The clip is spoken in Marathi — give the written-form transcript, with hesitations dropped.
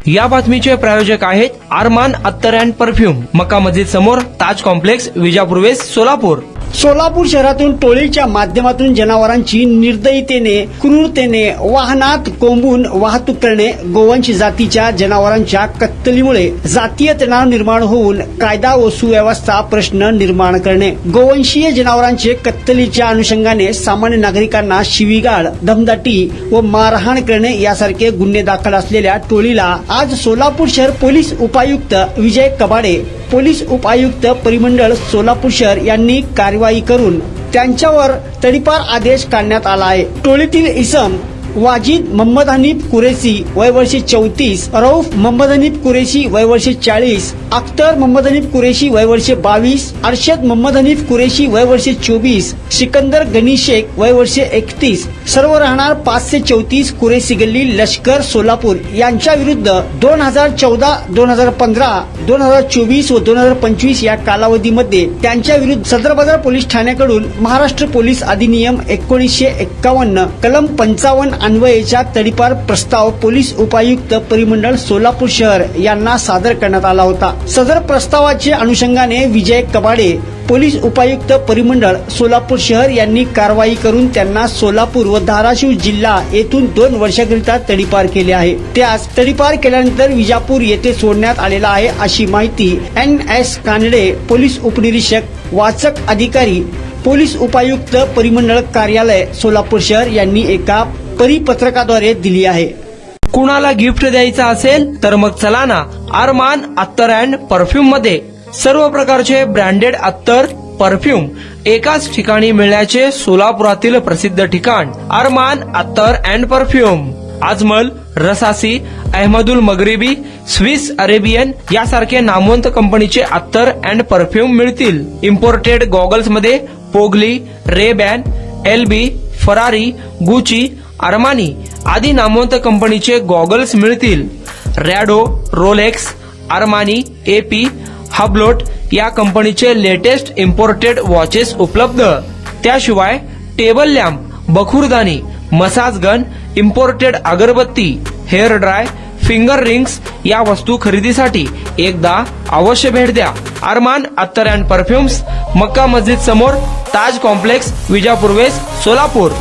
या बातमीचे प्रायोजक आहेत अरमान अत्तर अँड परफ्यूम, मक्का मस्जिद समोर, ताज कॉम्प्लेक्स, विजापूर वेस्ट, सोलापूर. सोलापूर शहरातून टोळीच्या माध्यमातून जनावरांची निर्दयीतेने, क्रूरतेने वाहनात कोंबून वाहतूक करणे, गोवंश जातीच्या जनावरांच्या कत्तलीमुळे जातीय तणाव निर्माण होऊन कायदा व सुव्यवस्था प्रश्न निर्माण करणे, गोवंशीय जनावरांचे कत्तलीच्या अनुषंगाने सामान्य नागरिकांना शिवीगाळ, दमदाटी व मारहाण करणे यासारखे गुन्हे दाखल असलेल्या टोळीला आज सोलापूर शहर पोलीस उपायुक्त विजय कबाडे, पोलीस उपायुक्त परिमंडळ सोलापूर शहर यांनी कारवाई करून त्यांच्यावर तडीपार आदेश काढण्यात आला आहे. टोळीतील इसम वाजिद मोहम्मद हनीफ कुरेशी वय वर्षे 34, रऊफ मोहम्मद हनीफ कुरेशी वय वर्षे 40, अख्तर मोहम्मद हनीफ कुरेशी वय वर्षे 22, अरशद मोहम्मद हनीफ कुरेशी वय वर्षे 24, सिकंदर गनी शेख वय वर्षे 31, सर्व राहणार 534 कुरेशी गल्ली, लष्कर, सोलापूर यांच्या विरुद्ध 2014, 2015, 2024 व 2025 या कालावधीमध्ये त्यांच्या विरुद्ध सदर बाजार पोलीस ठाण्याकडून महाराष्ट्र पोलीस अधिनियम 1951 कलम 55 अन्वयेचा तडीपार प्रस्ताव पोलीस उपायुक्त परिमंडळ सोलापूर शहर यांना सादर करण्यात आला होता. सदर प्रस्तावाच्या अनुषंगाने विजय कबाडे, पोलीस उपायुक्त परिमंडळ सोलापूर शहर यांनी कारवाई करून त्यांना सोलापूर व धाराशिव जिल्हा येथून 2 वर्षाकरिता तडीपार केले आहे. त्यास तडीपार केल्यानंतर विजापूर येथे सोडण्यात आलेला आहे, अशी माहिती NS कानडे, पोलीस उपनिरीक्षक वाचक अधिकारी, पोलीस उपायुक्त परिमंडळ कार्यालय सोलापूर शहर यांनी एका परिपत्रकाद्वारे दिली आहे. कुणाला गिफ्ट द्यायचं असेल तर मग चला ना अरमान अत्तर अँड परफ्यूम मध्ये. सर्व प्रकारचे ब्रँडेड अत्तर, परफ्यूम एकाच ठिकाणी मिळण्याचे सोलापुरातील प्रसिद्ध ठिकाण अरमान अत्तर and perfume. Ajmal, Rasasi, Ahmed al Maghribi, Swiss Arabian यासारखे नामवंत कंपनीचे अत्तर अँड परफ्यूम मिळतील. इम्पोर्टेड गॉगल्स मध्ये पोगली, Ray Ban, LB, Ferrari, Gucci, Armani आदी नामवंत कंपनीचे गॉगल्स मिळतील. Rado, Rolex, Armani, AP, Hublot या कंपनीचे लेटेस्ट इम्पोर्टेड वॉचेस उपलब्ध. त्याशिवाय टेबल लॅम्प, बखुरदानी, मसाज गन, इम्पोर्टेड अगरबत्ती, हेअर ड्राय, फिंगर रिंग्स या वस्तू खरेदीसाठी एकदा अवश्य भेट द्या. अरमान अत्तर अँड परफ्यूम्स, मक्का मस्जिद समोर, ताज कॉम्प्लेक्स, विजापूर वेस्ट, सोलापूर.